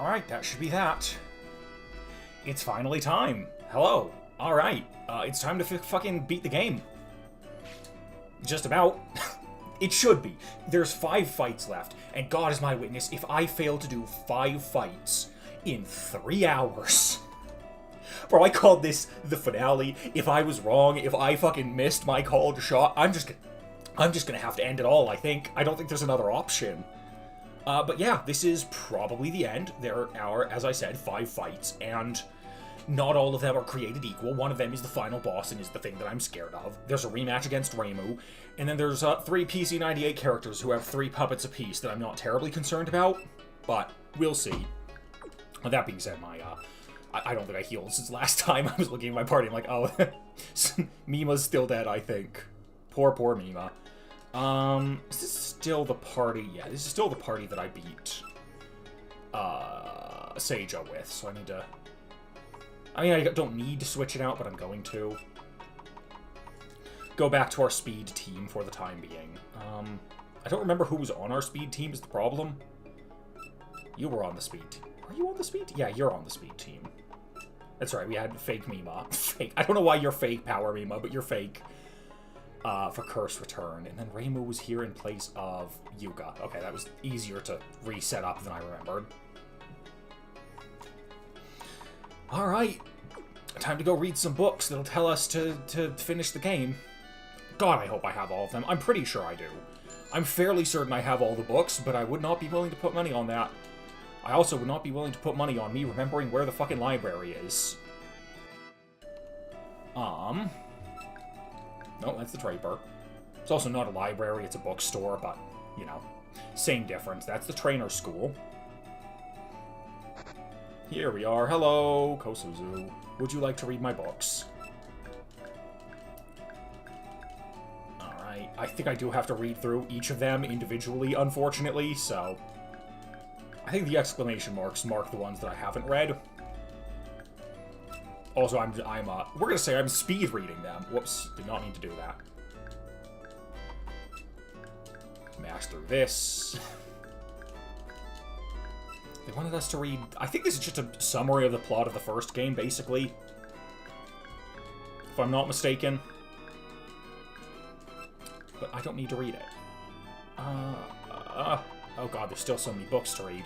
Alright, that should be that. It's finally time. Hello. Alright, it's time to fucking beat the game. Just about. It should be. There's 5 fights left, and God is my witness, if I fail to do 5 fights in 3 hours... Bro, I called this the finale. If I was wrong, if I fucking missed my called shot, I'm just gonna have to end it all, I think. I don't think there's another option. But yeah, this is probably the end. There are, as I said, 5 fights, and not all of them are created equal. One of them is the final boss and is the thing that I'm scared of. There's a rematch against Reimu, and then there's 3 PC-98 characters who have 3 puppets apiece that I'm not terribly concerned about, but we'll see. With that being said, I don't think I healed since last time. I was looking at my party, I'm like, oh, Mima's still dead, I think. Poor Mima. Is this still the party? Yeah, this is still the party that I beat Seija with, so I need to... I mean, I don't need to switch it out, but I'm going to. Go back to our speed team for the time being. I don't remember who was on our speed team is the problem. You were on the speed team. Are you on the speed team? Yeah, you're on the speed team. That's right, we had fake Mima. Fake. I don't know why you're fake Power Mima, but you're fake. For Curse Return. And then Reimu was here in place of Yuga. Okay, that was easier to reset up than I remembered. Alright. Time to go read some books that'll tell us to finish the game. God, I hope I have all of them. I'm pretty sure I do. I'm fairly certain I have all the books, but I would not be willing to put money on that. I also would not be willing to put money on me remembering where the fucking library is. No, that's the Draper. It's also not a library, it's a bookstore, but, you know, same difference. That's the trainer school. Here we are. Hello, Kosuzu. Would you like to read my books? Alright, I think I do have to read through each of them individually, unfortunately, so... I think the exclamation marks mark the ones that I haven't read. Also, we're gonna say I'm speed reading them. Whoops, did not need to do that. Mash through this. They wanted us to read... I think this is just a summary of the plot of the first game, basically. If I'm not mistaken. But I don't need to read it. Oh god, there's still so many books to read.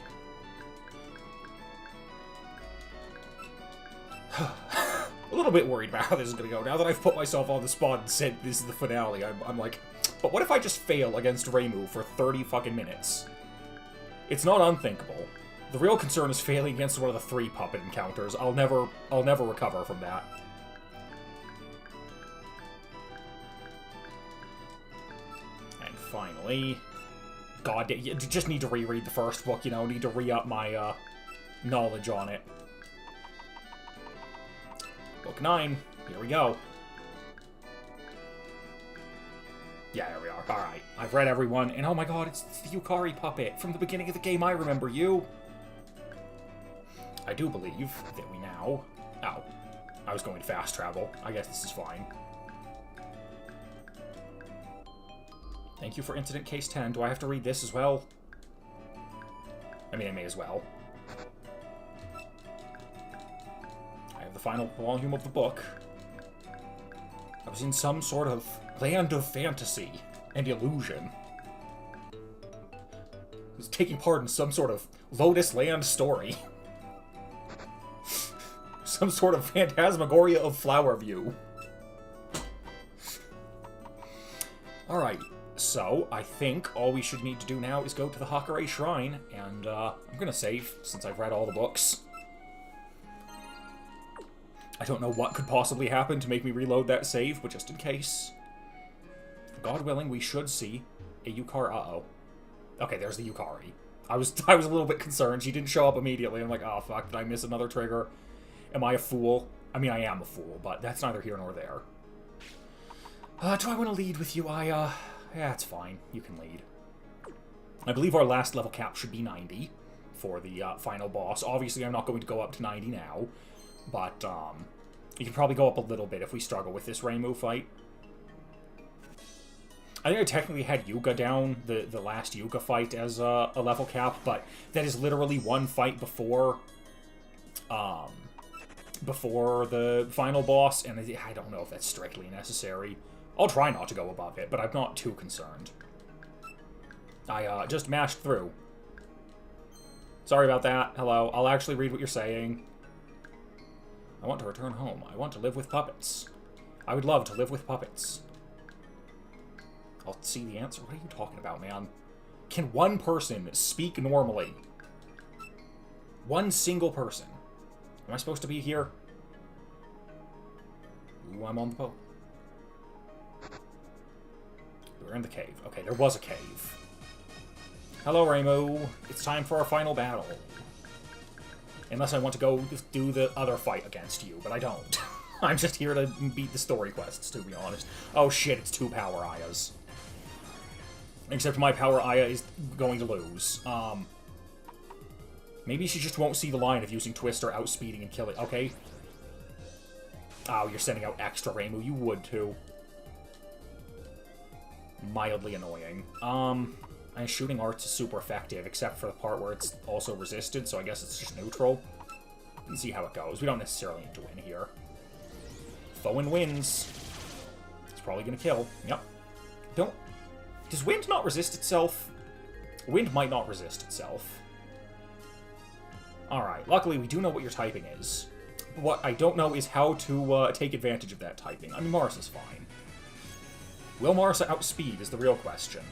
A little bit worried about how this is going to go. Now that I've put myself on the spot and said this is the finale, I'm like, but what if I just fail against Reimu for 30 fucking minutes? It's not unthinkable. The real concern is failing against one of the 3 puppet encounters. I'll never recover from that. And finally... God, you just need to reread the first book, you know, need to re-up my, knowledge on it. Book 9. Here we go. Yeah, there we are. Alright. I've read everyone, and oh my god, it's the Yukari puppet. From the beginning of the game, I remember you. I do believe that we now... Oh. I was going to fast travel. I guess this is fine. Thank you for Incident Case 10. Do I have to read this as well? I mean, I may as well. I have the final volume of the book. I was in some sort of land of fantasy and illusion. I was taking part in some sort of Lotus Land story. Some sort of phantasmagoria of Flowerview. Alright. So, I think all we should need to do now is go to the Hakare Shrine, and I'm gonna save, since I've read all the books. I don't know what could possibly happen to make me reload that save, but just in case. God willing, we should see a Yukari. Uh-oh. Okay, there's the Yukari. I was a little bit concerned. She didn't show up immediately. I'm like, oh, fuck, did I miss another trigger? Am I a fool? I mean, I am a fool, but that's neither here nor there. Do I want to lead with you? Yeah, it's fine. You can lead. I believe our last level cap should be 90 for the final boss. Obviously, I'm not going to go up to 90 now, but you can probably go up a little bit if we struggle with this Reimu fight. I think I technically had Yuga down, the last Yuga fight, as a level cap, but that is literally one fight before the final boss, and I don't know if that's strictly necessary. I'll try not to go above it, but I'm not too concerned. I just mashed through. Sorry about that. Hello. I'll actually read what you're saying. I want to return home. I want to live with puppets. I would love to live with puppets. I'll see the answer. What are you talking about, man? Can one person speak normally? One single person. Am I supposed to be here? Ooh, I'm on the boat. We're in the cave. Okay, there was a cave. Hello, Reimu. It's time for our final battle. Unless I want to go do the other fight against you, but I don't. I'm just here to beat the story quests, to be honest. Oh shit, it's 2 Power Ayas. Except my Power Aya is going to lose. Maybe she just won't see the line of using Twister, outspeeding, and killing. Okay. Oh, you're sending out extra Reimu. You would, too. Mildly annoying. And shooting arts is super effective, except for the part where it's also resisted, so I guess it's just neutral. Let's see how it goes. We don't necessarily need to win here. Foein wins. It's probably gonna kill. Yep. Does wind not resist itself? Wind might not resist itself. Alright, luckily we do know what your typing is. What I don't know is how to take advantage of that typing. I mean, Marisa's fine. Will Marisa outspeed is the real question.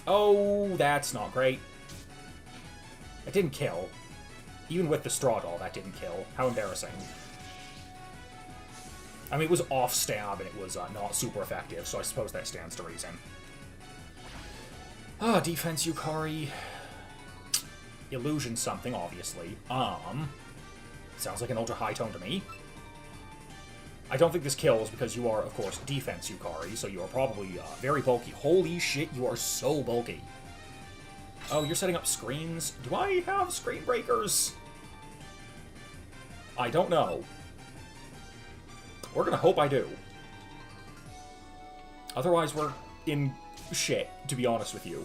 Oh, that's not great. It didn't kill. Even with the straw doll, that didn't kill. How embarrassing. I mean, it was off-stab, and it was not super effective, so I suppose that stands to reason. Ah, defense Yukari. Illusion something, obviously. Sounds like an ultra-high tone to me. I don't think this kills because you are, of course, defense Yukari, so you are probably very bulky. Holy shit, you are so bulky. Oh, you're setting up screens? Do I have screen breakers? I don't know. We're gonna hope I do. Otherwise, we're in shit, to be honest with you.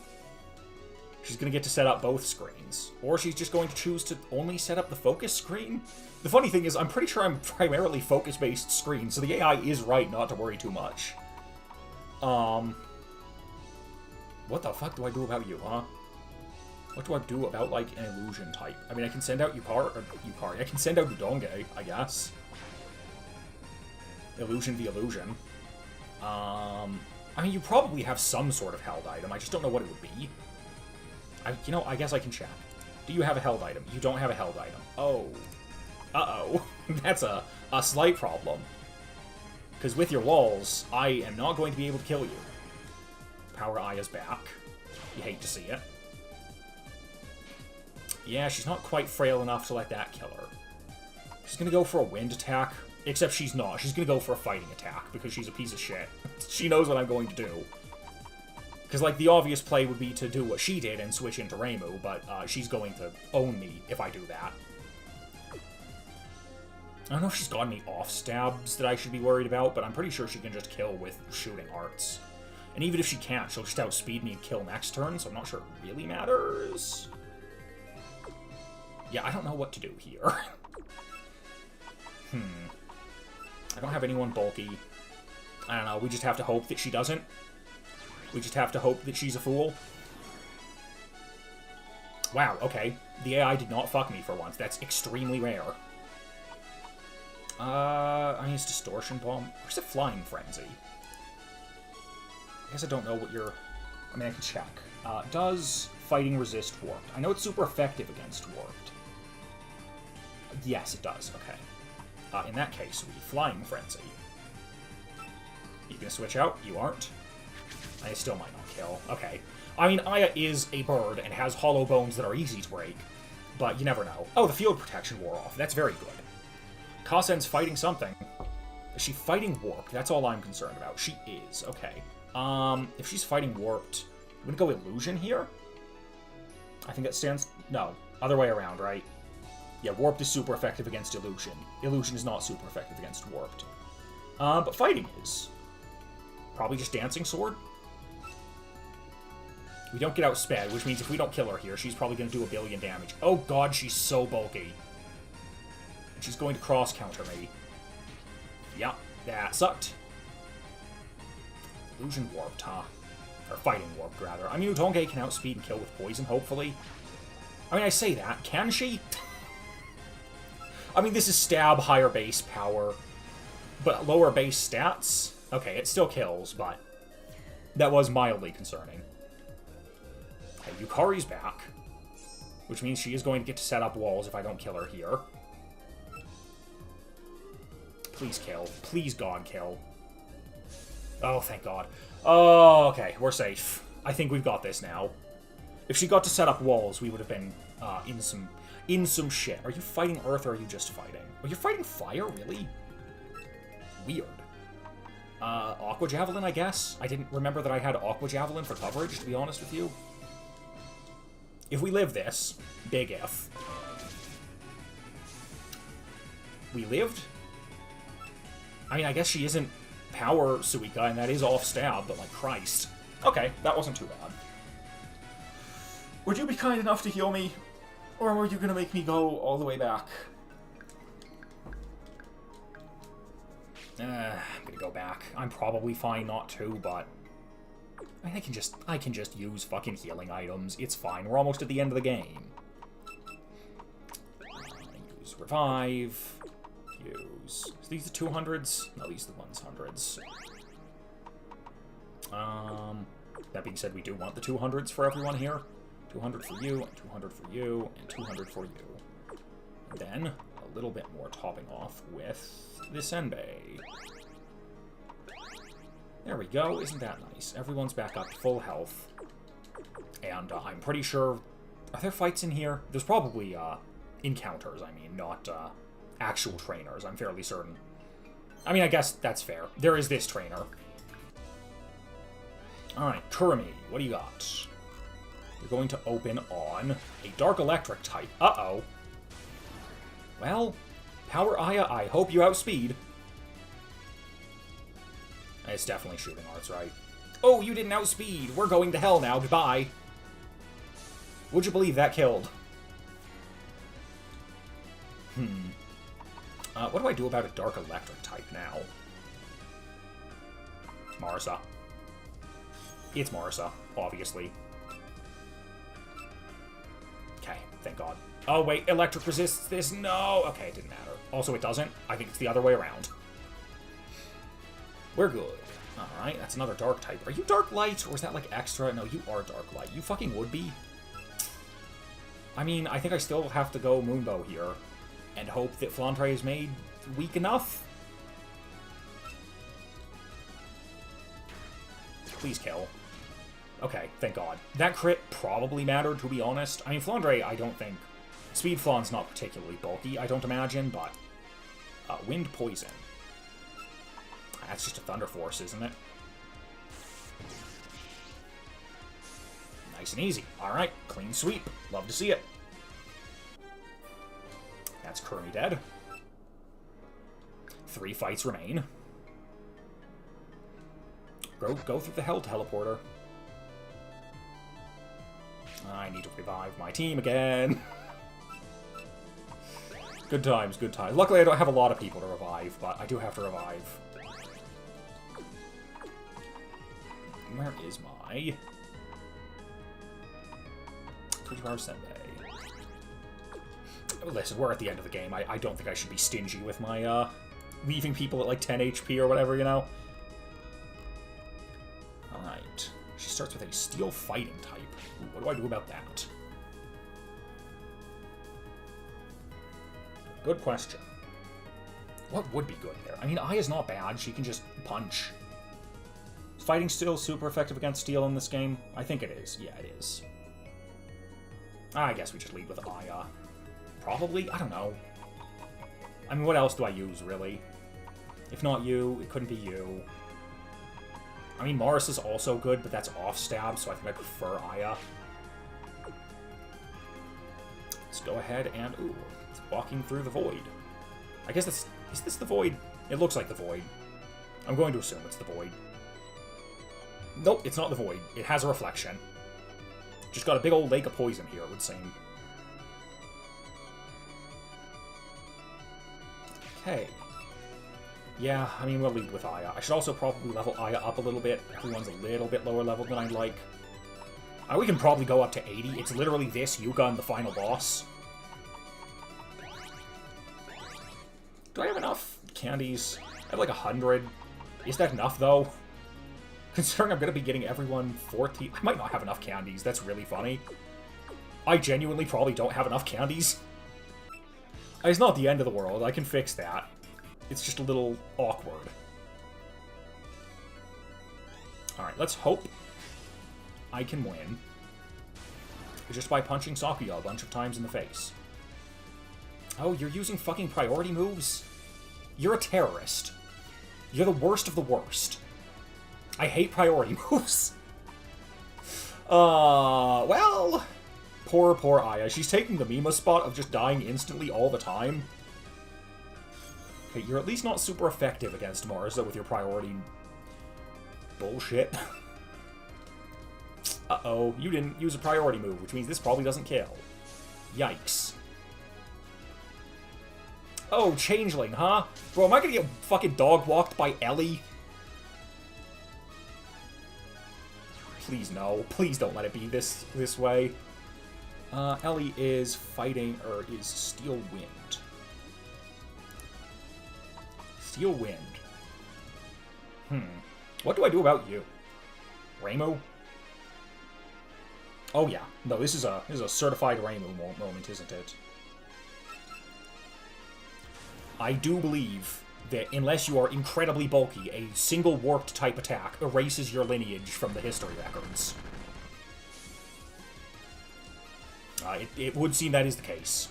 She's gonna get to set up both screens. Or she's just going to choose to only set up the focus screen? The funny thing is, I'm pretty sure I'm primarily focus-based screen, so the AI is right not to worry too much. What the fuck do I do about you, huh? What do I do about, like, an illusion type? I mean, I can send out Yukari. I can send out Udonge, I guess. Illusion the illusion. I mean, you probably have some sort of held item. I just don't know what it would be. You know, I guess I can check. Do you have a held item? You don't have a held item. Oh. Uh-oh. That's a slight problem. Because with your walls, I am not going to be able to kill you. Power Aya's back. You hate to see it. Yeah, she's not quite frail enough to let that kill her. She's gonna go for a wind attack. Except she's not. She's gonna go for a fighting attack, because she's a piece of shit. She knows what I'm going to do. Because, like, the obvious play would be to do what she did and switch into Reimu, but she's going to own me if I do that. I don't know if she's got any off-stabs that I should be worried about, but I'm pretty sure she can just kill with shooting arts. And even if she can't, she'll just outspeed me and kill next turn, so I'm not sure it really matters. Yeah, I don't know what to do here. I don't have anyone bulky. I don't know, we just have to hope that she doesn't. We just have to hope that she's a fool. Wow, okay. The AI did not fuck me for once. That's extremely rare. I mean, it's Distortion Bomb. Where's the Flying Frenzy? I guess I don't know what your... I mean, I can check. Does Fighting resist Warped? I know it's super effective against Warped. Yes, it does. Okay. In that case, we Flying Frenzy. You gonna switch out? You aren't. I still might not kill. Okay. I mean, Aya is a bird and has hollow bones that are easy to break, but you never know. Oh, the field protection wore off. That's very good. Kasen's fighting something. Is she fighting Warped? That's all I'm concerned about. She is. Okay. If she's fighting Warped, I'm gonna go Illusion here? I think that stands... No. Other way around, right? Yeah, Warped is super effective against Illusion. Illusion is not super effective against Warped. But Fighting is. Probably just Dancing Sword. We don't get outsped, which means if we don't kill her here, she's probably going to do a billion damage. Oh god, she's so bulky. And she's going to cross-counter me. Yep, that sucked. Illusion Warped, huh? Or Fighting Warped, rather. I mean, Utonge can outspeed and kill with poison, hopefully. I mean, I say that. Can she? I mean, this is stab, higher base power, but lower base stats? Okay, it still kills, but that was mildly concerning. Okay, Yukari's back, which means she is going to get to set up walls if I don't kill her here. Please kill. Please God kill. Oh, thank God. Oh, okay, we're safe. I think we've got this now. If she got to set up walls, we would have been in some shit. Are you fighting Earth or are you just fighting? Oh, you're fighting fire? Really? Weird. Aqua Javelin, I guess? I didn't remember that I had Aqua Javelin for coverage, to be honest with you. If we live this, big if. We lived? I mean, I guess she isn't power Suika, and that is off stab, but like, Christ. Okay, that wasn't too bad. Would you be kind enough to heal me? Or were you gonna make me go all the way back? I'm gonna go back. I'm probably fine not to, but I mean, I can just use fucking healing items. It's fine. We're almost at the end of the game. Use revive. Use. Are these the 200s? No, these are the 100s. That being said, we do want the 200s for everyone here. 200 for you, and 200 for you, and 200 for you. And then a little bit more topping off with the Senbei. There we go. Isn't that nice? Everyone's back up full health. And I'm pretty sure... Are there fights in here? There's probably encounters, I mean, not actual trainers. I'm fairly certain. I mean, I guess that's fair. There is this trainer. Alright, Kurumi, what do you got? You're going to open on a Dark Electric type. Uh-oh. Well, Power Aya, I hope you outspeed. It's definitely shooting arts, right? Oh, you didn't outspeed. We're going to hell now. Goodbye. Would you believe that killed? What do I do about a Dark Electric type now? Marisa. It's Marisa, obviously. Okay, thank God. Oh, wait, Electric resists this? No! Okay, it didn't matter. Also, it doesn't. I think it's the other way around. We're good. Alright, that's another Dark type. Are you Dark Light, or is that, like, extra? No, you are Dark Light. You fucking would be. I mean, I think I still have to go Moonbow here, and hope that Flandre is made weak enough. Please kill. Okay, thank God. That crit probably mattered, to be honest. I mean, Flandre, I don't think... Speed Flan's not particularly bulky, I don't imagine, but... Wind Poison. That's just a Thunder Force, isn't it? Nice and easy. Alright, clean sweep. Love to see it. That's Kurumi dead. 3 fights remain. Go through the Hell Teleporter. I need to revive my team again. Good times, good times. Luckily, I don't have a lot of people to revive, but I do have to revive. Where is my... 24-hour Senbei? Listen, we're at the end of the game. I don't think I should be stingy with my, leaving people at, like, 10 HP or whatever, you know? Alright. She starts with a Steel Fighting type. Ooh, what do I do about that? Good question. What would be good there? I mean, Aya's not bad. She can just punch. Is fighting still super effective against Steel in this game? I think it is. Yeah, it is. I guess we just lead with Aya. Probably? I don't know. I mean, what else do I use, really? If not you, it couldn't be you. I mean, Morris is also good, but that's off-stab, so I think I prefer Aya. Let's go ahead and... Ooh, it's walking through the void. I guess that's... Is this the void? It looks like the void. I'm going to assume it's the void. Nope, it's not the void. It has a reflection. Just got a big old lake of poison here, it would seem. Okay. Yeah, I mean, we'll lead with Aya. I should also probably level Aya up a little bit. Everyone's a little bit lower level than I'd like. We can probably go up to 80. It's literally this, Yuka, and the final boss. Do I have enough candies? I have like 100. Is that enough, though? Considering I'm going to be getting everyone 14... I might not have enough candies. That's really funny. I genuinely probably don't have enough candies. It's not the end of the world. I can fix that. It's just a little awkward. Alright, let's hope I can win. Just by punching Sakuya a bunch of times in the face. Oh, you're using fucking priority moves? You're a terrorist. You're the worst of the worst. I hate priority moves. Well... Poor Aya. She's taking the Mima spot of just dying instantly all the time. Okay, you're at least not super effective against Marza with your priority bullshit. Uh-oh, you didn't use a priority move, which means this probably doesn't kill. Yikes. Oh, Changeling, huh? Bro, am I gonna get fucking dog-walked by Ellie? Please no. Please don't let it be this way. Ellie is fighting, or is Steel Wind. Steel Wind. What do I do about you? Reimu? Oh yeah. No, this is a certified Reimu moment, isn't it? I do believe that unless you are incredibly bulky, a single warped type attack erases your lineage from the history records. It would seem that is the case.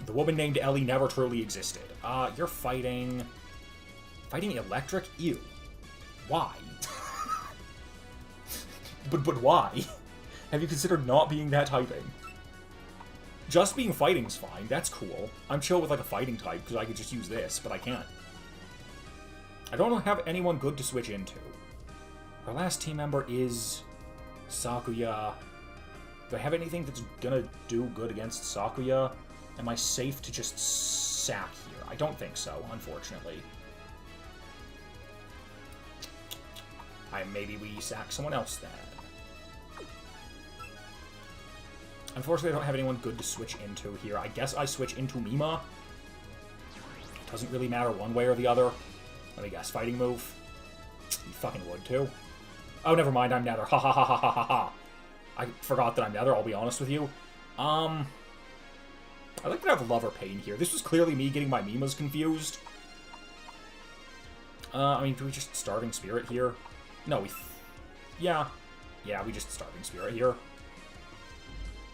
The woman named Ellie never truly existed. You're fighting... Fighting electric? Ew. Why? but why? Have you considered not being that typing? Just being fighting's fine. That's cool. I'm chill with like a fighting type because I could just use this, but I can't. I don't have anyone good to switch into. Our last team member is Sakuya. Do I have anything that's gonna do good against Sakuya? Am I safe to just sack here? I don't think so, unfortunately. Maybe we sack someone else then. Unfortunately, I don't have anyone good to switch into here. I guess I switch into Mima. Doesn't really matter one way or the other. Let me guess, fighting move? You fucking would too. Oh, never mind, I'm Nether. Ha ha ha ha ha ha ha. I forgot that I'm Nether, I'll be honest with you. I like to have love or pain here. This was clearly me getting my Mimas confused. I mean, do we just Starving Spirit here? No, yeah. Yeah, we just Starving Spirit here.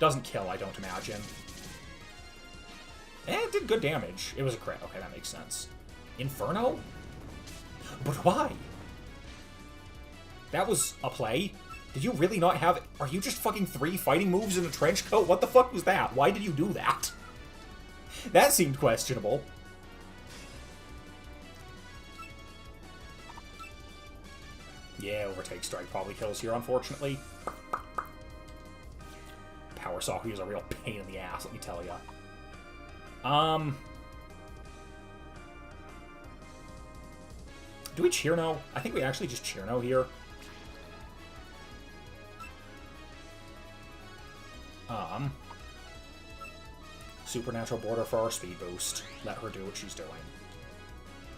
Doesn't kill, I don't imagine. It did good damage. It was a crit. Okay, that makes sense. Inferno? But why? That was a play? Did you really not have... Are you just fucking 3 fighting moves in a trench coat? What the fuck was that? Why did you do that? That seemed questionable. Yeah, Overtake Strike probably kills here, unfortunately. Power Sakuya is a real pain in the ass, let me tell ya. Do we Cheerno? I think we actually just Cheerno here. Supernatural Border for our speed boost. Let her do what she's doing.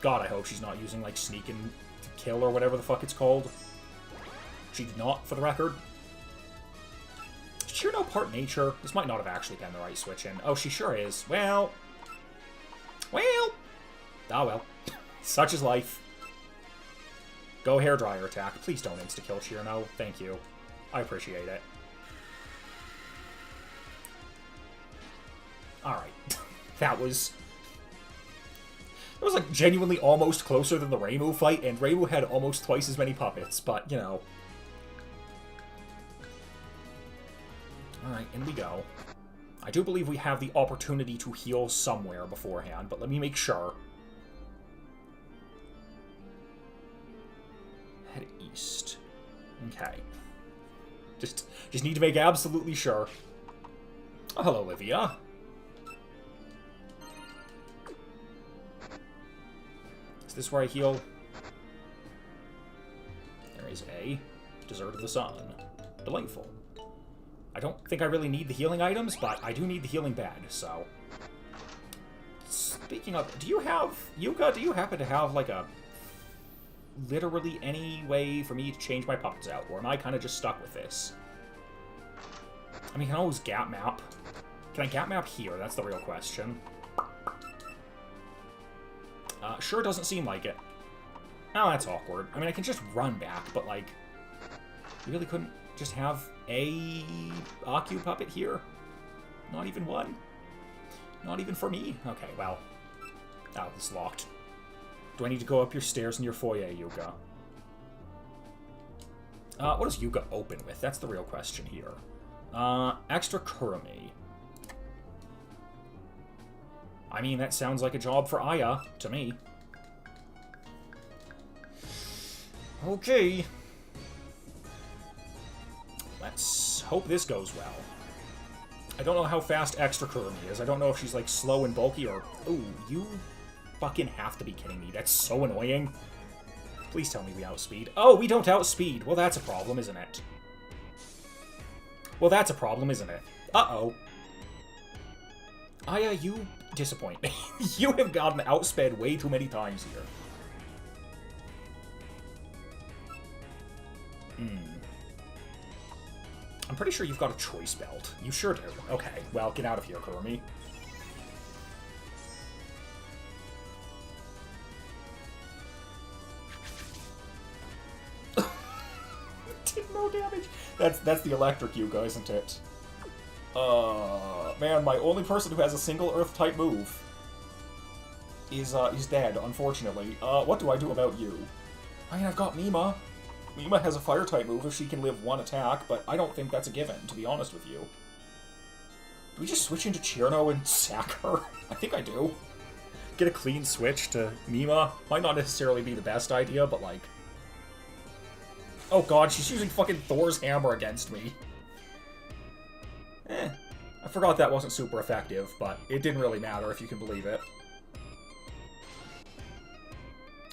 God, I hope she's not using, like, Sneak and to Kill or whatever the fuck it's called. She did not, for the record. Is Cheerno part nature? This might not have actually been the right switch in. Oh, she sure is. Well. Oh well. Such is life. Go Hairdryer attack. Please don't insta-kill Cheerno. Thank you. I appreciate it. Alright. That was like genuinely almost closer than the Reimu fight, and Reimu had almost twice as many puppets, but, you know. Alright, in we go. I do believe we have the opportunity to heal somewhere beforehand, but let me make sure. least. Okay. Just need to make absolutely sure. Oh, hello, Olivia. Is this where I heal? There is a Dessert of the Sun. Delightful. I don't think I really need the healing items, but I do need the healing bed, so... Speaking of... Do you have... Yuka, do you happen to have, like, a... literally any way for me to change my puppets out, or am I kind of just stuck with this? I mean, I can always gap map. Can I gap map here? That's the real question. Sure doesn't seem like it. Oh, that's awkward. I mean, I can just run back, but, like... You really couldn't just have a Aku puppet here? Not even one? Not even for me? Okay, well... Oh, it's locked. Do I need to go up your stairs in your foyer, Yuka? What does Yuka open with? That's the real question here. Extra Kurumi. I mean, that sounds like a job for Aya, to me. Okay. Let's hope this goes well. I don't know how fast Extra Kurumi is. I don't know if she's, like, slow and bulky or... Ooh, you fucking have to be kidding me. That's so annoying. Please tell me we outspeed. Oh, we don't outspeed. Well, that's a problem, isn't it? Well, that's a problem, isn't it? Uh-oh. Aya, you disappoint me. You have gotten outsped way too many times here. I'm pretty sure you've got a choice belt. You sure do. Okay, well, get out of here, Kurumi. Did no damage. That's the electric Yuga, isn't it? Man, my only person who has a single Earth-type move is dead, unfortunately. What do I do about you? I mean, I've got Mima. Mima has a Fire-type move if she can live one attack, but I don't think that's a given, to be honest with you. Do we just switch into Chirno and sack her? I think I do. Get a clean switch to Mima. Might not necessarily be the best idea, but like... Oh god, she's using fucking Thor's hammer against me. I forgot that wasn't super effective, but it didn't really matter if you can believe it.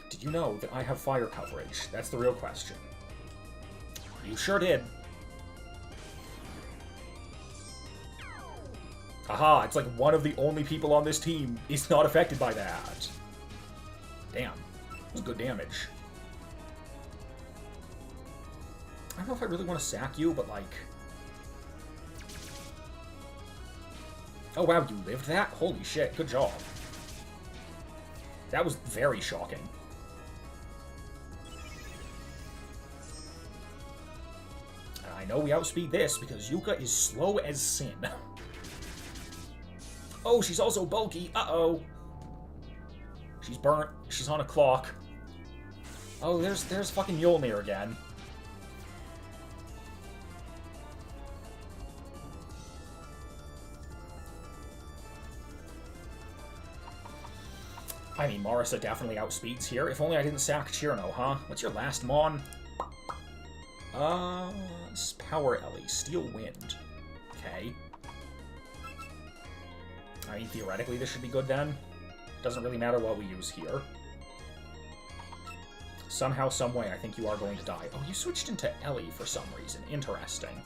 Did you know that I have fire coverage? That's the real question. You sure did. Haha, it's like one of the only people on this team is not affected by that. Damn. That was good damage. I don't know if I really want to sack you, but like... Oh wow, you lived that? Holy shit, good job. That was very shocking. And I know we outspeed this because Yuka is slow as sin. Oh, she's also bulky. Uh-oh. She's burnt. She's on a clock. Oh, there's fucking Mjolnir again. I mean, Marisa definitely outspeeds here. If only I didn't sack Chirno, huh? What's your last mon? Power Ellie. Steel Wind. Okay. I mean, theoretically, this should be good then. Doesn't really matter what we use here. Somehow, someway, I think you are going to die. Oh, you switched into Ellie for some reason. Interesting.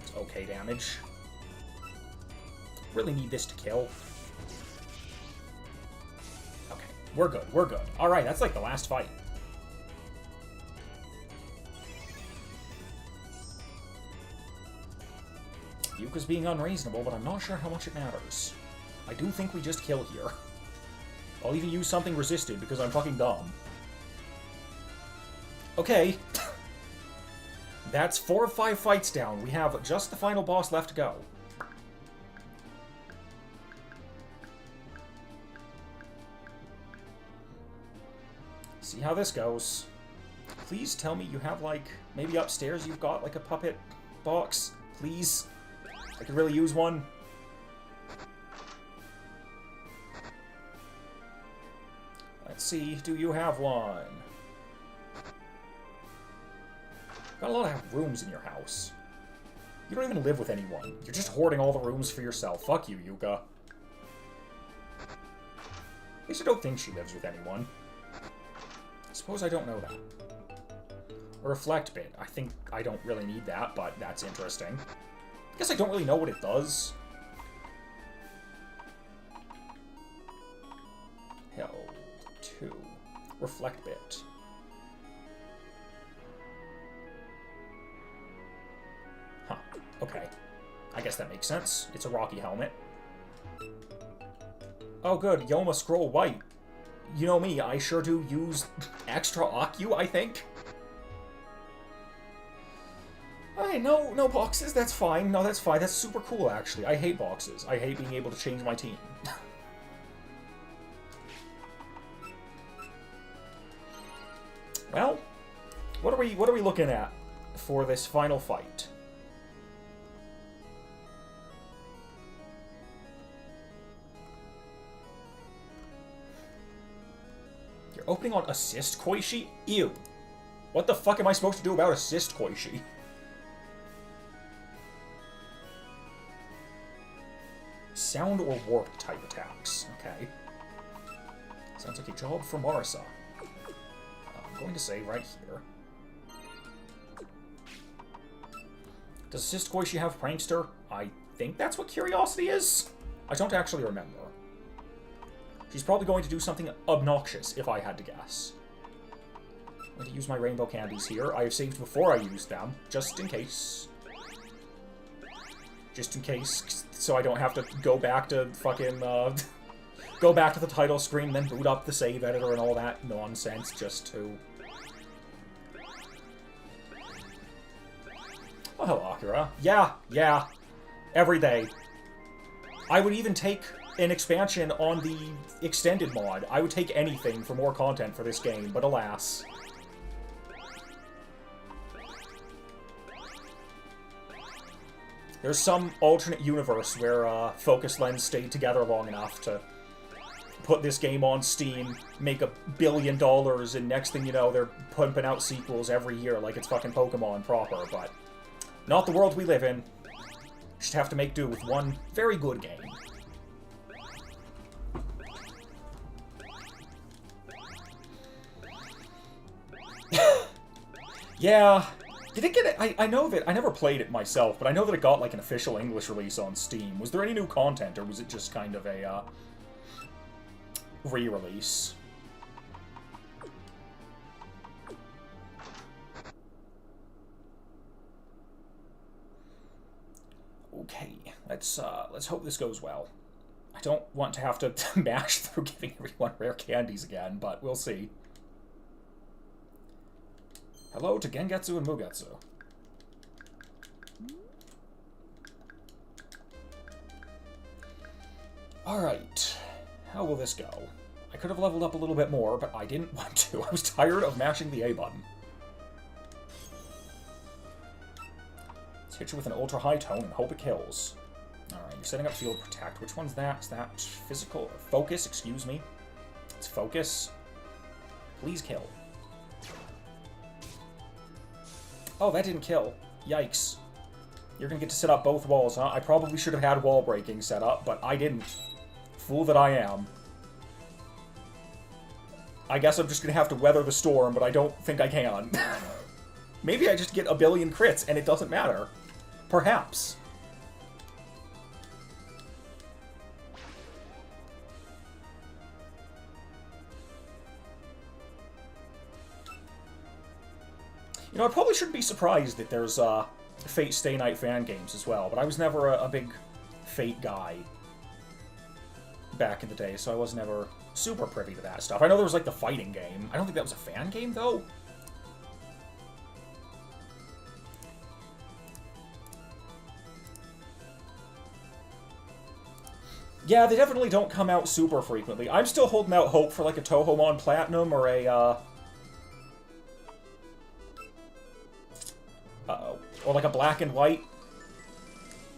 It's okay damage. Really need this to kill. Okay, we're good, we're good. Alright, that's like the last fight. Yuka's being unreasonable, but I'm not sure how much it matters. I do think we just kill here. I'll even use something resisted because I'm fucking dumb. Okay. That's 4 of 5 fights down. We have just the final boss left to go. See how this goes. Please tell me you have, like, maybe upstairs you've got, like, a puppet box. Please. I could really use one. Let's see, do you have one? Got a lot of rooms in your house. You don't even live with anyone. You're just hoarding all the rooms for yourself. Fuck you, Yuka. At least I don't think she lives with anyone. I suppose I don't know that. A reflect bit. I think I don't really need that, but that's interesting. I guess I don't really know what it does. Held 2. Reflect bit. Huh. Okay. I guess that makes sense. It's a rocky helmet. Oh good, Yoma Scroll White. You know me, I sure do use extra Akku, I think. Alright, no boxes, that's fine. No, that's fine. That's super cool, actually. I hate boxes. I hate being able to change my team. Well, what are we looking at for this final fight? You're opening on assist Koishi? Ew. What the fuck am I supposed to do about assist Koishi? Sound or warp type attacks. Okay. Sounds like a job for Marisa. I'm going to say right here. Does Assist Koishi have Prankster? I think that's what Curiosity is. I don't actually remember. She's probably going to do something obnoxious, if I had to guess. I'm going to use my rainbow candies here. I have saved before I used them, just in case. Just in case, so I don't have to go back to fucking, go back to the title screen, then boot up the save editor and all that nonsense, just to... Oh, hello, Akira. Yeah. Every day. I would even take an expansion on the extended mod. I would take anything for more content for this game, but alas. There's some alternate universe where Focus Lens stayed together long enough to put this game on Steam, make $1 billion, and next thing you know, they're pumping out sequels every year like it's fucking Pokemon proper, but not the world we live in. Just have to make do with one very good game. Yeah. Did it get it? I know that I never played it myself, but I know that it got like an official English release on Steam. Was there any new content, or was it just kind of a re-release? Okay, let's hope this goes well. I don't want to have to mash through giving everyone rare candies again, but we'll see. Hello to Gengetsu and Mugetsu. Alright, how will this go? I could have leveled up a little bit more, but I didn't want to. I was tired of mashing the A button. Let's hit you with an ultra-high tone and hope it kills. Alright, you're setting up Field Protect. Which one's that? Is that physical? Focus, excuse me. It's Focus. Please kill. Oh, that didn't kill. Yikes. You're gonna get to set up both walls, huh? I probably should have had wall breaking set up, but I didn't. Fool that I am. I guess I'm just gonna have to weather the storm, but I don't think I can. Maybe I just get 1 billion crits and it doesn't matter. Perhaps. You know, I probably shouldn't be surprised that there's Fate Stay Night fan games as well, but I was never a big Fate guy back in the day, so I was never super privy to that stuff. I know there was, like, the fighting game. I don't think that was a fan game, though. Yeah, they definitely don't come out super frequently. I'm still holding out hope for, like, a Touhou Platinum or a, or like a black and white,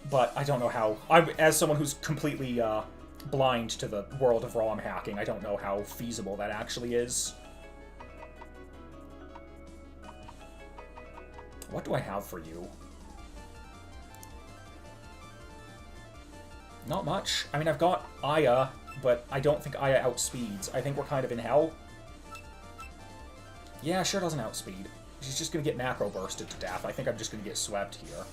but I don't know how. As someone who's completely blind to the world of ROM hacking. I don't know how feasible that actually is. What do I have for you? Not much. I mean, I've got Aya, but I don't think Aya outspeeds. I think we're kind of in hell. Yeah, sure doesn't outspeed. She's just going to get macro bursted to death. I think I'm just going to get swept here.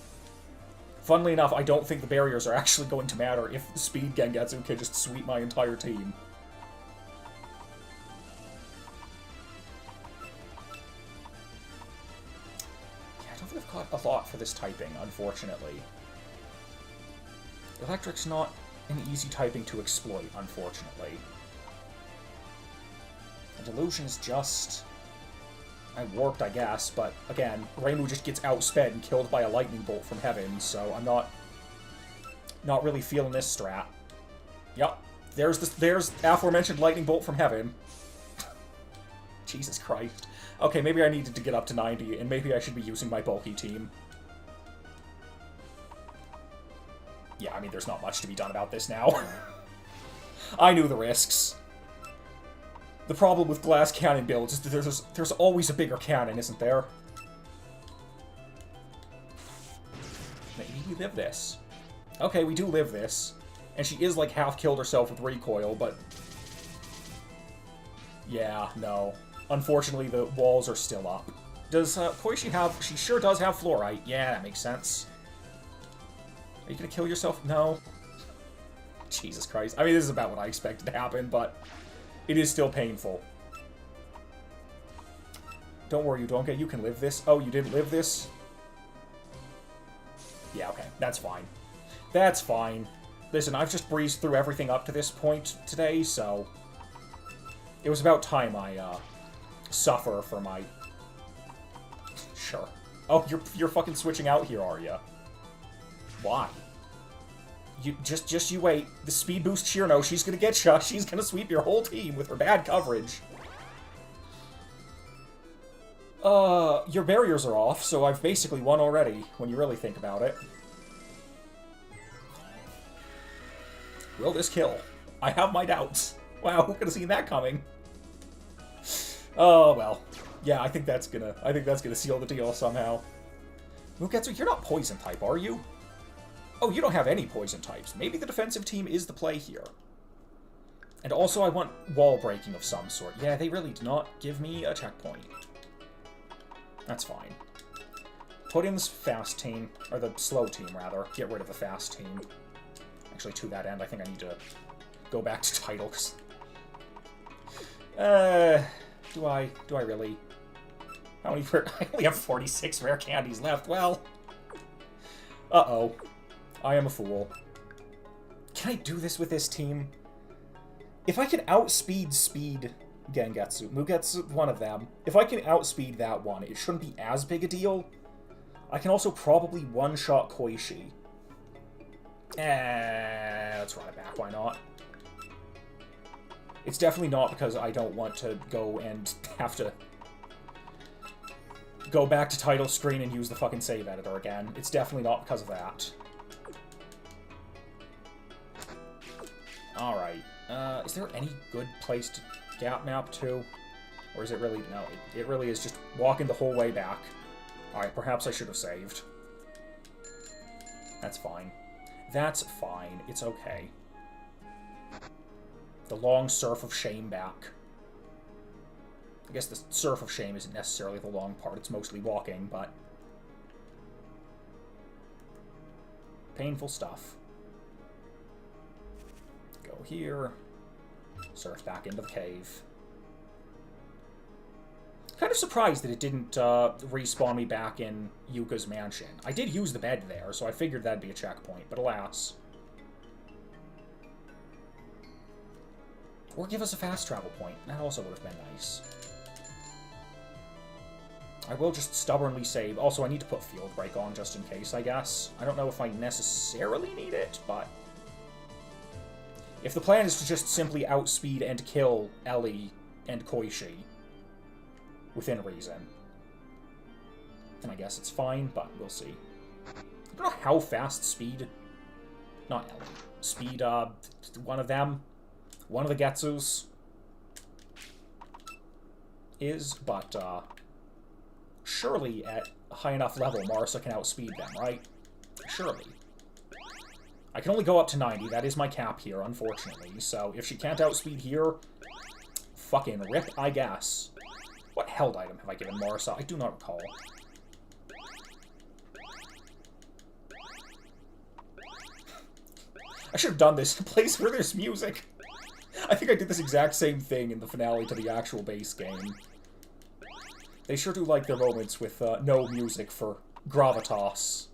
Funnily enough, I don't think the barriers are actually going to matter if Speed Gengetsu can just sweep my entire team. Yeah, I don't think I've caught a lot for this typing, unfortunately. Electric's not an easy typing to exploit, unfortunately. The Delusion is just... I warped, I guess, but again, Reimu just gets outsped and killed by a lightning bolt from heaven, so I'm not really feeling this strat. Yup, there's aforementioned lightning bolt from heaven. Jesus Christ. Okay, maybe I needed to get up to 90, and maybe I should be using my bulky team. Yeah, I mean, there's not much to be done about this now. I knew the risks. The problem with glass cannon builds is that there's always a bigger cannon, isn't there? Maybe we live this. Okay, we do live this. And she is, like, half killed herself with recoil, but... yeah, no. Unfortunately, the walls are still up. Does Koishi have... she sure does have fluorite. Yeah, that makes sense. Are you gonna kill yourself? No. Jesus Christ. I mean, this is about what I expected to happen, but... it is still painful. Don't worry, you can live this. Oh, you didn't live this? Yeah, okay. That's fine. That's fine. Listen, I've just breezed through everything up to this point today, so... it was about time I, suffer for my... Sure. Oh, you're fucking switching out here, are ya? Why? You just you wait. The speed boost Shirno, she's gonna get ya. She's gonna sweep your whole team with her bad coverage. Your barriers are off, so I've basically won already, when you really think about it. Will this kill? I have my doubts. Wow, who could have seen that coming? Oh, well. Yeah, I think that's gonna seal the deal somehow. Mugetsu, you're not poison type, are you? Oh, you don't have any poison types. Maybe the defensive team is the play here. And also, I want wall breaking of some sort. Yeah, they really do not give me a checkpoint. That's fine. Put in this fast team, or the slow team, rather. Get rid of the fast team. Actually, to that end, I think I need to go back to title, 'cause... do I really? How many... I only have 46 rare candies left. Well... uh-oh. I am a fool. Can I do this with this team? If I can outspeed Speed Gengetsu, Mugetsu, one of them, if I can outspeed that one, it shouldn't be as big a deal. I can also probably one-shot Koishi. Let's run it back, why not? It's definitely not because I don't want to go and have to go back to title screen and use the fucking save editor again. It's definitely not because of that. Alright. Is there any good place to gap map to? Or is it really... no, it really is just walking the whole way back. Alright, perhaps I should have saved. That's fine. That's fine. It's okay. The long surf of shame back. I guess the surf of shame isn't necessarily the long part. It's mostly walking, but... painful stuff. Go here. Surf back into the cave. Kind of surprised that it didn't respawn me back in Yuka's mansion. I did use the bed there, so I figured that'd be a checkpoint, but alas. Or give us a fast travel point. That also would have been nice. I will just stubbornly save. Also, I need to put Field Break on just in case, I guess. I don't know if I necessarily need it, but... if the plan is to just simply outspeed and kill Ellie and Koishi within reason, then I guess it's fine, but we'll see. I don't know how fast Speed Not Ellie. Speed, one of them. One of the Getsus is, but, surely at a high enough level, Marisa can outspeed them, right? Surely. I can only go up to 90. That is my cap here, unfortunately. So if she can't outspeed here, fucking rip, I guess. What held item have I given Marisa? I do not recall. I should have done this in a place where there's music. I think I did this exact same thing in the finale to the actual base game. They sure do like their moments with no music for gravitas.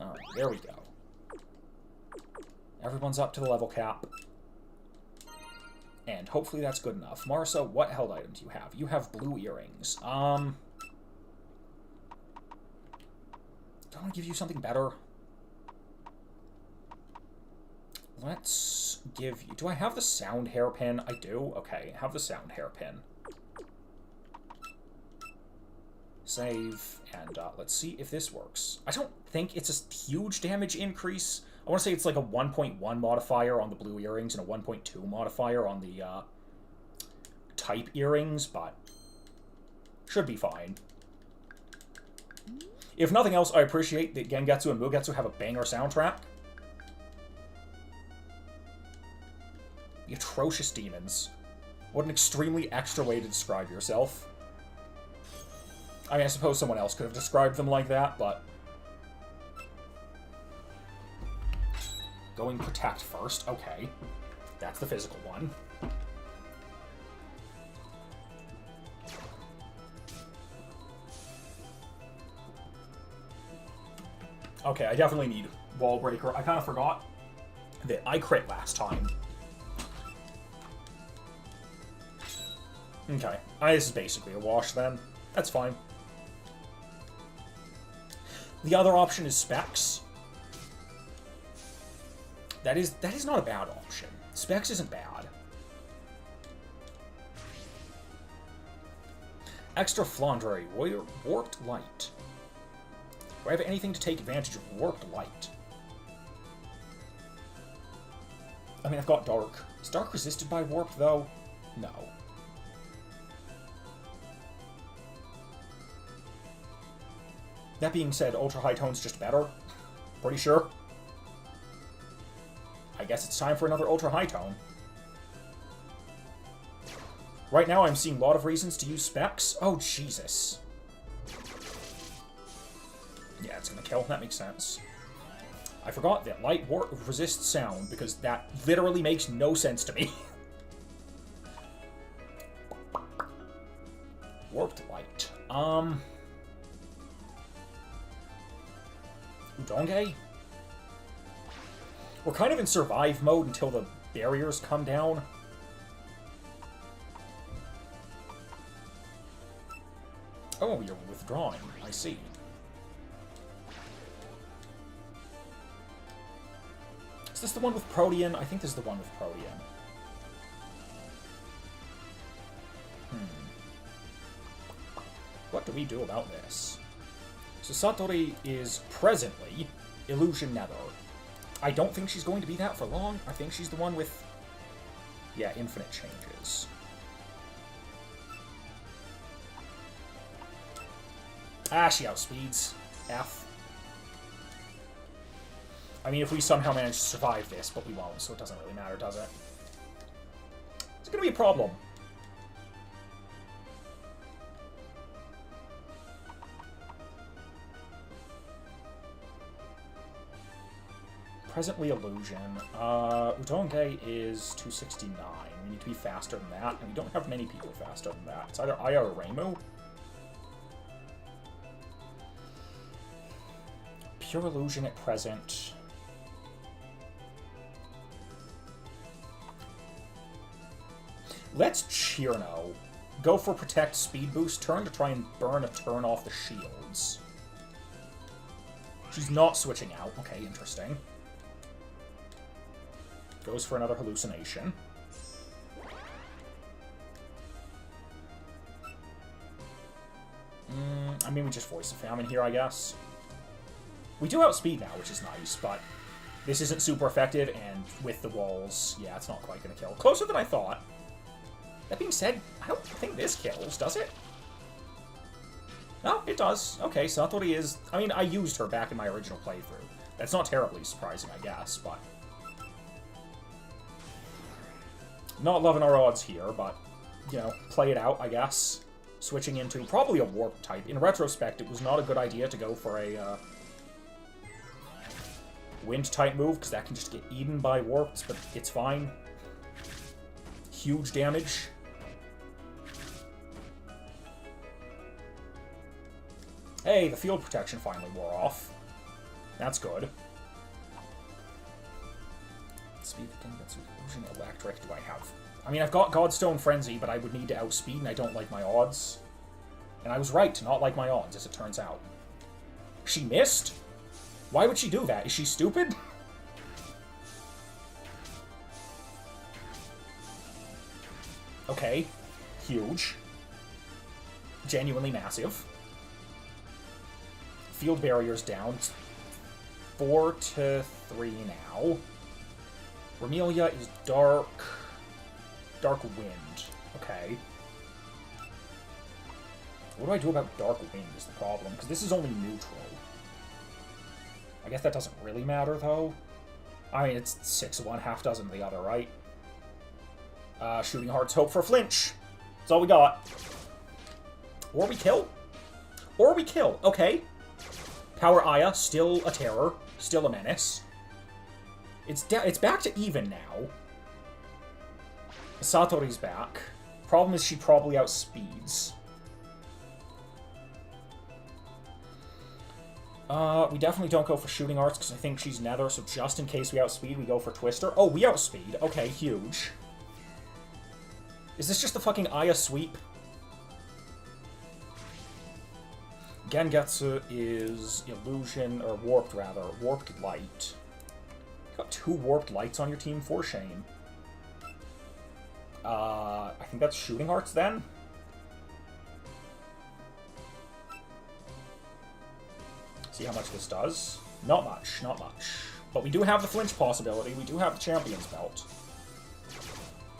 Oh, there we go. Everyone's up to the level cap. And hopefully that's good enough. Marisa, what held item do you have? You have blue earrings. Do I want to give you something better? Let's give you... Do I have the sound hairpin? I do? Okay, I have the sound hairpin. Save, and let's see if this works. I don't think it's a huge damage increase. I want to say it's like a 1.1 modifier on the blue earrings and a 1.2 modifier on the type earrings, but should be fine. If nothing else, I appreciate that Gengetsu and Mugetsu have a banger soundtrack. The atrocious demons. What an extremely extra way to describe yourself. I mean, I suppose someone else could have described them like that, but... Going protect first, okay. That's the physical one. Okay, I definitely need Wall Breaker. I kind of forgot that I crit last time. Okay, this is basically a wash then. That's fine. The other option is Specs. That is not a bad option. Specs isn't bad. Extra Flandre, Warped Light. Do I have anything to take advantage of Warped Light? I mean, I've got Dark. Is Dark resisted by Warp, though? No. That being said, Ultra High Tone's just better. Pretty sure. I guess it's time for another Ultra High Tone. Right now, I'm seeing a lot of reasons to use Specs. Oh, Jesus. Yeah, it's gonna kill. That makes sense. I forgot that Light resists sound, because that literally makes no sense to me. Warped Light. Udonge? We're kind of in survive mode until the barriers come down. Oh, you're withdrawing. I see. Is this the one with Protean? I think this is the one with Protean. What do we do about this? So Satori is presently Illusion Nether. I don't think she's going to be that for long. I think she's the one with, yeah, infinite changes. Ah, she outspeeds. F. I mean, if we somehow manage to survive this, but we won't, so it doesn't really matter, does it? It's gonna be a problem. Presently Illusion. Udonge is 269. We need to be faster than that, and we don't have many people faster than that. It's either Aya or Reimu. Pure Illusion at present. Let's Chirno. Go for Protect Speed Boost turn to try and burn a turn off the shields. She's not switching out. Okay, interesting. Goes for another hallucination. I mean, we just Voice of Famine here, I guess. We do outspeed now, which is nice, but this isn't super effective, and with the walls, yeah, it's not quite going to kill. Closer than I thought. That being said, I don't think this kills, does it? No, it does. Okay, so Satori is... I mean, I used her back in my original playthrough. That's not terribly surprising, I guess, but... Not loving our odds here, but, you know, play it out, I guess. Switching into probably a warp type. In retrospect, it was not a good idea to go for a wind type move, because that can just get eaten by warps, but it's fine. Huge damage. Hey, the field protection finally wore off. That's good. Speed of Gengetsu Illusion Electric do I have? I mean, I've got Godstone Frenzy, but I would need to outspeed, and I don't like my odds. And I was right to not like my odds, as it turns out. She missed? Why would she do that? Is she stupid? Okay. Huge. Genuinely massive. Field barrier's down. 4-3 now. Remilia is dark. Dark wind. Okay. What do I do about dark wind is the problem, because this is only neutral. I guess that doesn't really matter, though. I mean, it's 6 of one, half dozen of the other, right? Shooting Hearts hope for flinch. That's all we got. Or we kill. Or we kill. Okay. Power Aya, still a terror. Still a menace. It's back to even now. Satori's back. Problem is she probably outspeeds. We definitely don't go for Shooting Arts because I think she's Nether, so just in case we outspeed, we go for Twister. Oh, we outspeed. Okay, huge. Is this just the fucking Aya sweep? Gengetsu is Illusion, or Warped, rather. Warped Light. You got 2 Warped Lights on your team, for shame. I think that's Shooting Hearts, then? See how much this does. Not much, not much. But we do have the flinch possibility. We do have the Champion's Belt.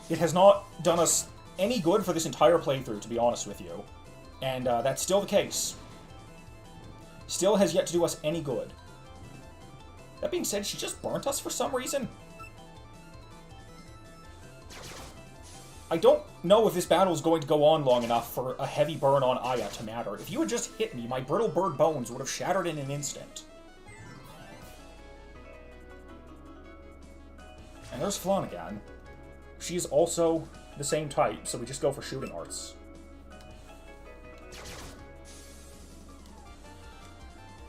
It has not done us any good for this entire playthrough, to be honest with you. And that's still the case. Still has yet to do us any good. That being said, she just burnt us for some reason. I don't know if this battle is going to go on long enough for a heavy burn on Aya to matter. If you had just hit me, my brittle bird bones would have shattered in an instant. And there's Flan again. She is also the same type, so we just go for Shooting Arts.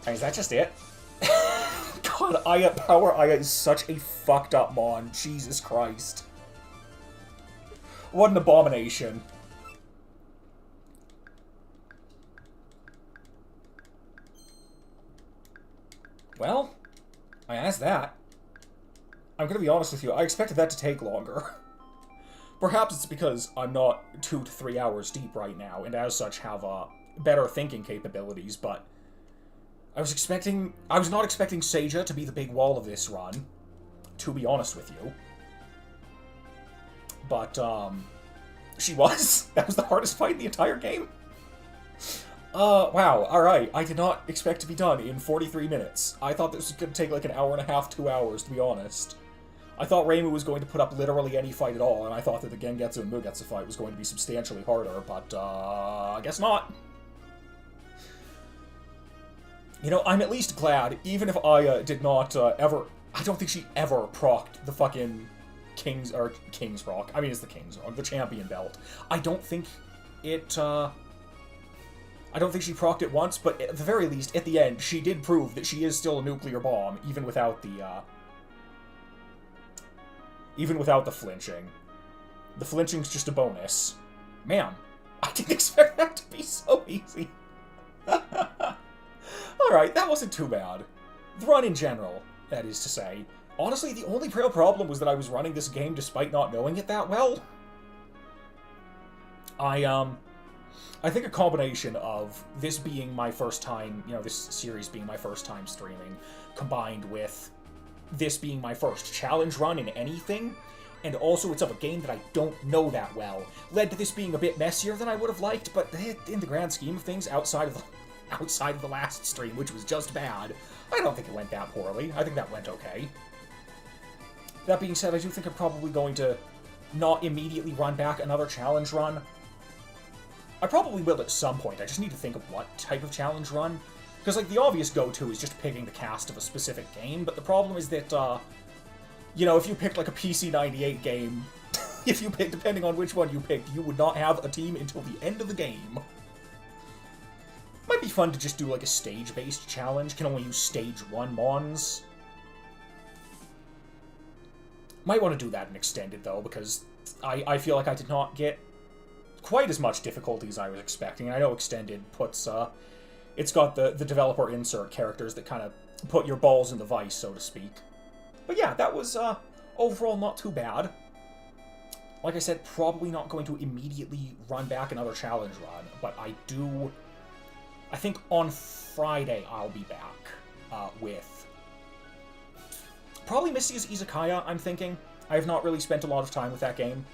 And is that just it? God, Aya, Power Aya is such a fucked up mon. Jesus Christ. What an abomination. Well, I asked that. I'm gonna be honest with you, I expected that to take longer. Perhaps it's because I'm not 2 to 3 hours deep right now, and as such have better thinking capabilities, but I was not expecting Seija to be the big wall of this run, to be honest with you. But, she was. That was the hardest fight in the entire game. Wow, alright. I did not expect to be done in 43 minutes. I thought this was going to take like an hour and a half, 2 hours, to be honest. I thought Reimu was going to put up literally any fight at all, and I thought that the Gengetsu and Mugetsu fight was going to be substantially harder, but, I guess not. You know, I'm at least glad, even if Aya did not, ever... I don't think she ever procced the fucking King's Rock. I mean, it's the King's Rock, the Champion Belt. I don't think it, I don't think she procced it once, but at the very least, at the end, she did prove that she is still a nuclear bomb, even without the flinching. The flinching's just a bonus. Man, I didn't expect that to be so easy. Alright, that wasn't too bad. The run in general, that is to say. Honestly, the only real problem was that I was running this game despite not knowing it that well. I think a combination of this being my first time, this series being my first time streaming, combined with this being my first challenge run in anything, and also it's of a game that I don't know that well, led to this being a bit messier than I would have liked, but in the grand scheme of things, outside of the last stream, which was just bad, I don't think it went that poorly. I think that went okay. That being said, I do think I'm probably going to not immediately run back another challenge run. I probably will at some point. I just need to think of what type of challenge run. Because, like, the obvious go-to is just picking the cast of a specific game, but the problem is that, if you picked, like, a PC-98 game, depending on which one you picked, you would not have a team until the end of the game. Might be fun to just do, like, a stage-based challenge. Can only use Stage 1 Mons. Might want to do that in Extended, though, because I feel like I did not get quite as much difficulty as I was expecting. And I know Extended puts, it's got the developer insert characters that kind of put your balls in the vice, so to speak. But yeah, that was, overall not too bad. Like I said, probably not going to immediately run back another challenge run, but I think on Friday I'll be back, with probably Misty's Izakaya, I'm thinking. I have not really spent a lot of time with that game.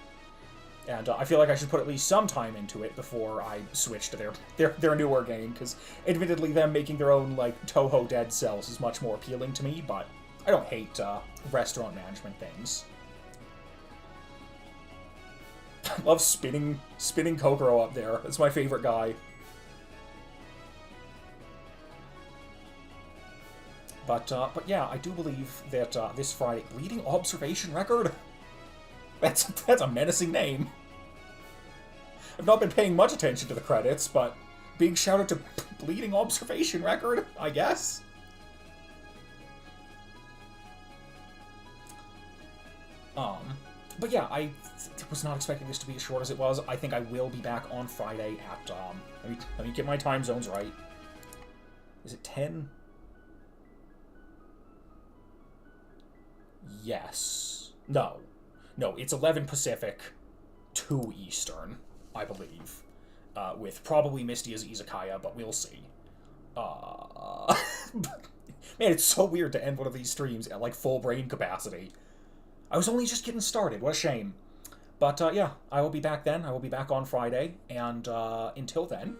And I feel like I should put at least some time into it before I switch to their newer game, because admittedly them making their own, like, Touhou Dead Cells is much more appealing to me, but I don't hate restaurant management things. I love spinning Kokoro up there. That's my favorite guy. But yeah, I do believe that this Friday... Bleeding Observation Record? That's a menacing name. I've not been paying much attention to the credits, but big shout out to Bleeding Observation Record, I guess. But yeah, I was not expecting this to be as short as it was. I think I will be back on Friday at, let me get my time zones right. Is it 10? Yes. No, it's 11 Pacific, 2 Eastern, I believe. With probably Misty as Izakaya, but we'll see. Man, it's so weird to end one of these streams at, like, full brain capacity. I was only just getting started, what a shame. But, yeah, I will be back then. I will be back on Friday, and, until then,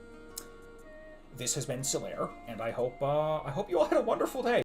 this has been Solaire, and I hope you all had a wonderful day.